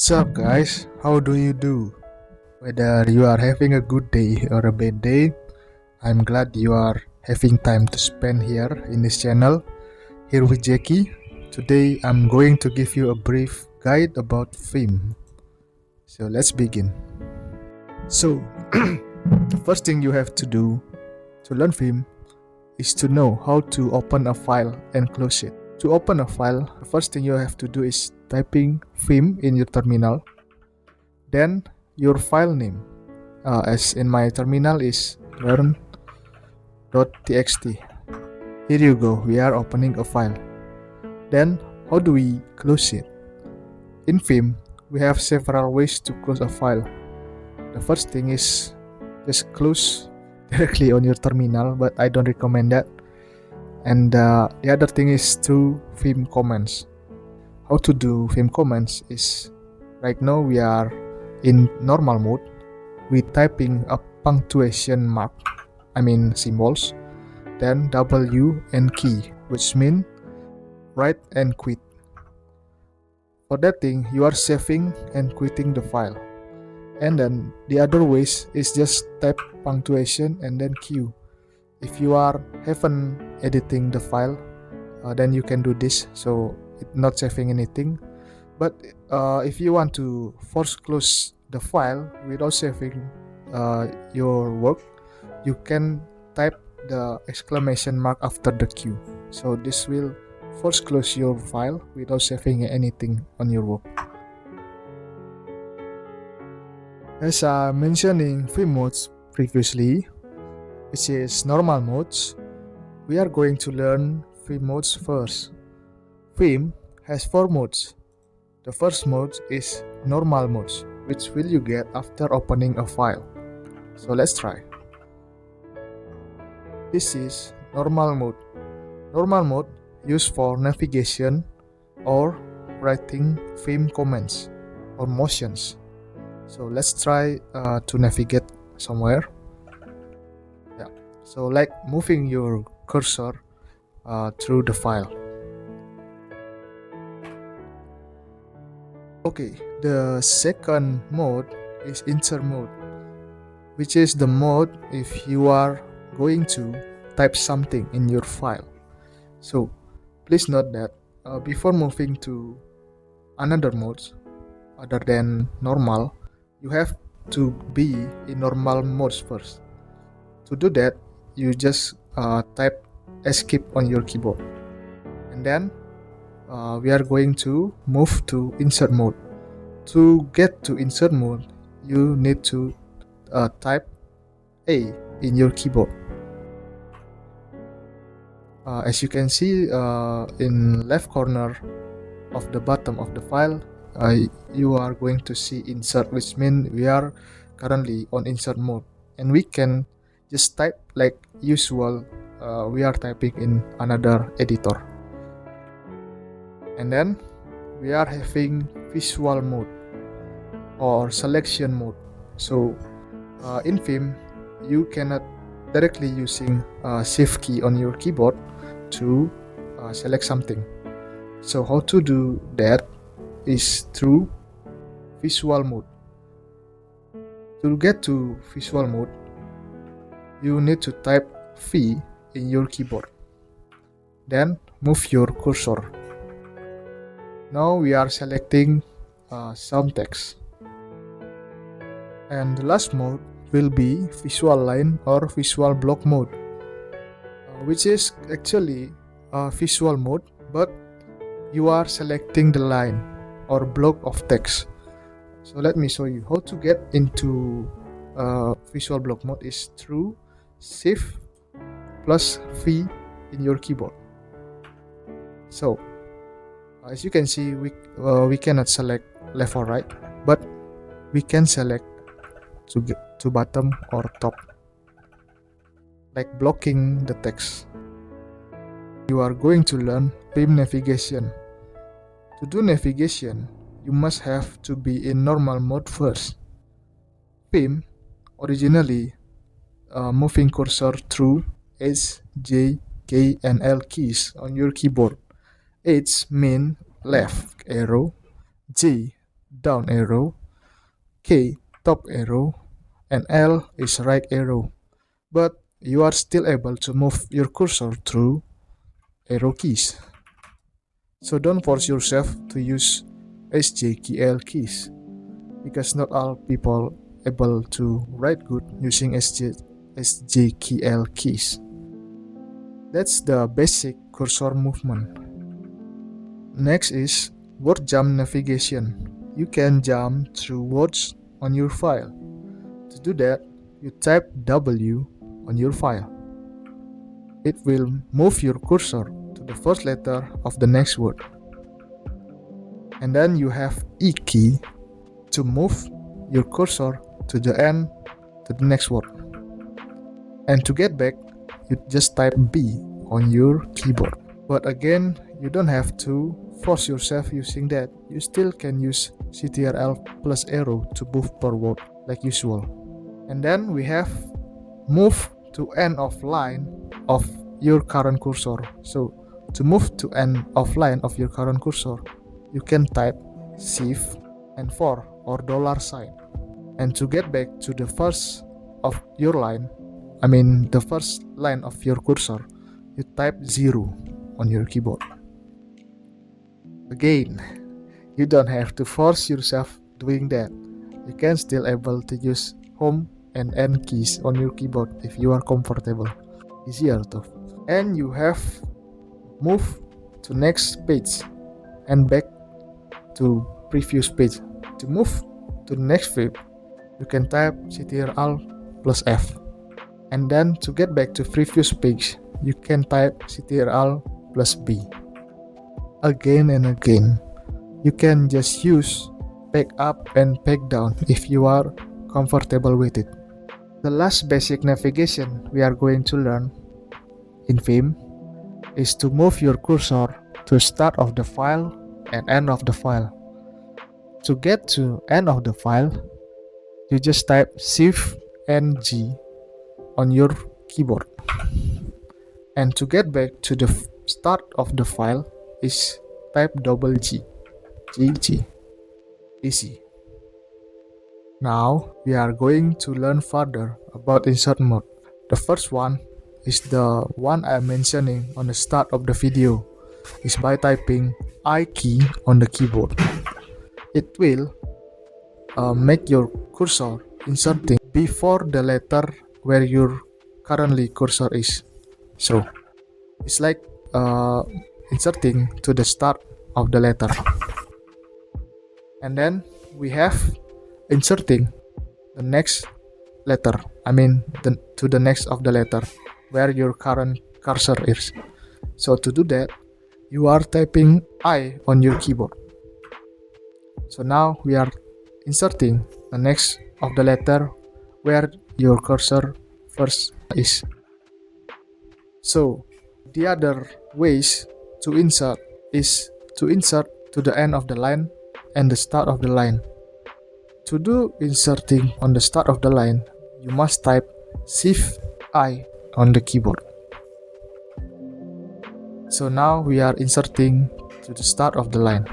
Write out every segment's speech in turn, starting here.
What's up, guys? How do you do? Whether you are having a good day or a bad day, I'm glad you are having time to spend here in this channel. Here with Jackie. Today, I'm going to give you a brief guide about film. So, let's begin. So, the first thing you have to do to learn film is to know how to open a file and close it. To open a file, the first thing you have to do is typing film in your terminal, then your file name. As in my terminal is learn.txt. Here you go, we are opening a file. Then, how do we close it? In Vim, we have several ways to close a file. The first thing is just close directly on your terminal, but I don't recommend that. And the other thing is through Vim commands. How to do Vim commands is, right now we are in normal mode. We typing a punctuation mark, symbols, then W and key, which mean write and quit. For that thing, you are saving and quitting the file. And then the other ways is just type punctuation and then Q. If you are haven't editing the file, then you can do this. So it's not saving anything. But if you want to force close the file without saving your work, you can type the exclamation mark after the Q. So this will force close your file without saving anything on your work. As I mentioned in Vim modes previously, which is normal modes, we are going to learn Vim modes first. Vim has 4 modes. The first mode is normal modes, which will you get after opening a file. So let's try. This is normal mode. Normal mode used for navigation or writing Vim commands or motions. So let's try to navigate somewhere. Yeah. So like moving your cursor through the file. Okay, the second mode is insert mode, which is the mode if you are going to type something in your file. So please note that before moving to another mode other than normal, you have to be in normal modes first. To do that, you just type escape on your keyboard, and then we are going to move to insert mode. To get to insert mode, you need to type A in your keyboard. As you can see in left corner of the bottom of the file, you are going to see insert, which means we are currently on insert mode, and we can just type like usual. We are typing in another editor, and then we are having visual mode or selection mode. So in Vim, you cannot directly using shift key on your keyboard to select something. So how to do that is through visual mode. To get to visual mode, you need to type V in your keyboard, then move your cursor. Now we are selecting some text, and the last mode will be visual line or visual block mode, which is actually a visual mode, but you are selecting the line or block of text. So let me show you how to get into visual block mode is through Shift plus V in your keyboard. So as you can see, we cannot select left or right, but we can select to bottom or top, like blocking the text. You are going to learn Vim navigation. To do navigation, you must have to be in normal mode first. Vim originally moving cursor through H, J, K and L keys on your keyboard. H mean left arrow, J down arrow, K top arrow, and L is right arrow. But you are still able to move your cursor through arrow keys. So don't force yourself to use SJKL keys, because not all people able to write good using SJKL keys. That's the basic cursor movement. Next is word jump navigation. You can jump through words on your file. To do that, you type W on your file. It will move your cursor to the first letter of the next word. And then you have E key to move your cursor to the end to the next word. And to get back, you just type B on your keyboard. But again, you don't have to force yourself using that. You still can use CTRL plus arrow to move forward like usual. And then we have move to end of line of your current cursor. So to move to end of line of your current cursor, you can type shift and 4 or $sign. And to get back to the first of your line, the first line of your cursor, you type 0 on your keyboard. Again, you don't have to force yourself doing that. You can still able to use home and end keys on your keyboard if you are comfortable. Easier though. And you have move to next page and back to previous page. To move to the next page, you can type CTRL plus F. And then to get back to previous page, you can type CTRL plus B. Again and again. You can just use back up and back down if you are comfortable with it. The last basic navigation we are going to learn in Vim is to move your cursor to start of the file and end of the file. To get to end of the file, you just type Shift and G on your keyboard. And to get back to the start of the file is type double G. GG. Easy. Now we are going to learn further about insert mode. The first one is the one I'm mentioning on the start of the video, is by typing I key on the keyboard. It will make your cursor inserting before the letter where your currently cursor is. So it's like inserting to the start of the letter. And then we have inserting the next letter, to the next of the letter where your current cursor is. So to do that, you are typing I on your keyboard. So now we are inserting the next of the letter where your cursor first is. So the other ways to insert is to insert to the end of the line and the start of the line. To do inserting on the start of the line, you must type Shift I on the keyboard. So now we are inserting to the start of the line.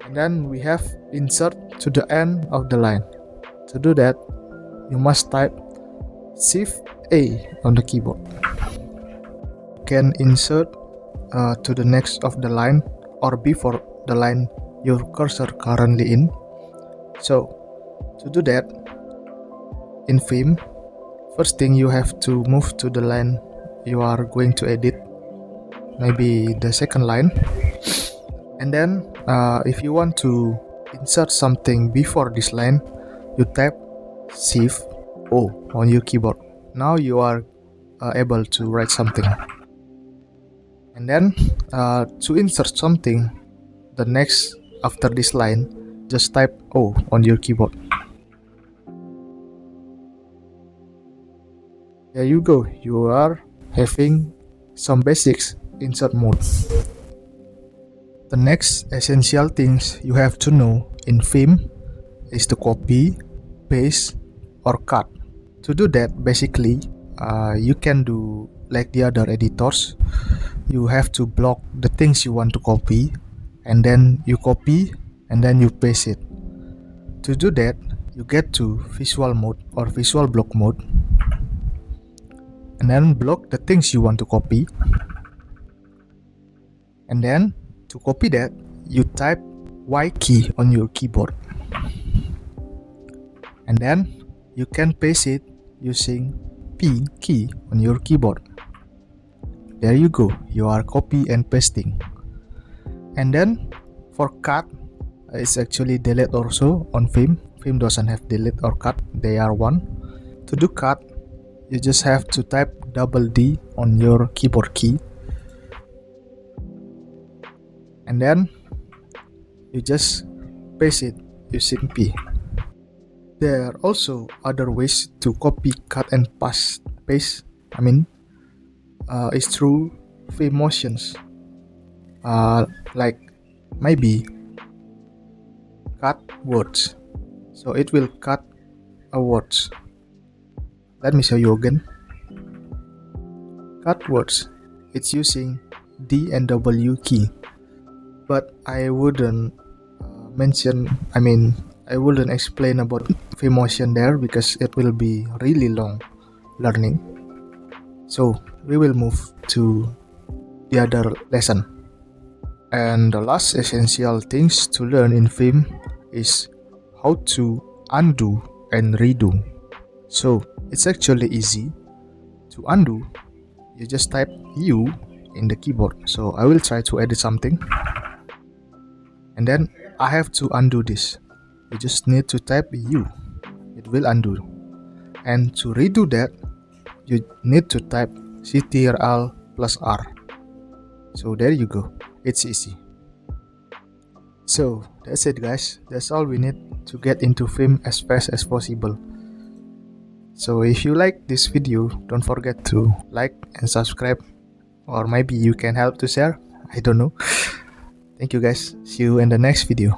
And then we have insert to the end of the line. To do that, you must type Shift A on the keyboard. You can insert to the next of the line or before the line your cursor currently in. So to do that, in Vim, first thing you have to move to the line you are going to edit, maybe the second line. And then if you want to insert something before this line, you type Shift O on your keyboard. Now you are able to write something. And then to insert something the next after this line, just type O on your keyboard. There you go, you are having some basics insert mode. The next essential things you have to know in Vim is to copy, paste, or cut. To do that, basically, you can do like the other editors. You have to block the things you want to copy, and then you copy and then you paste it. To do that, you get to visual mode or visual block mode, and then block the things you want to copy. And then to copy that, you type Y key on your keyboard, and then you can paste it using P key on your keyboard. There you go, you are copy and pasting. And then for cut, it's actually delete also on Vim. Vim doesn't have delete or cut, they are one. To do cut, you just have to type double D on your keyboard key, and then you just paste it using P. There are also other ways to copy, cut, and paste. It's through Vim motions. Like maybe cut words. So it will cut a words. Let me show you again. Cut words. It's using D and W key. But I wouldn't I wouldn't explain about Vim motion there because it will be really long learning. So we will move to the other lesson. And the last essential things to learn in Vim is how to undo and redo. So it's actually easy. To undo, you just type U in the keyboard. So I will try to edit something, and then I have to undo this. You just need to type U. It will undo. And to redo that, you need to type Ctrl plus R. So there you go. It's easy. So that's it, guys. That's all we need to get into Vim as fast as possible. So if you like this video, don't forget to like and subscribe, or maybe you can help to share. I don't know. Thank you, guys. See you in the next video.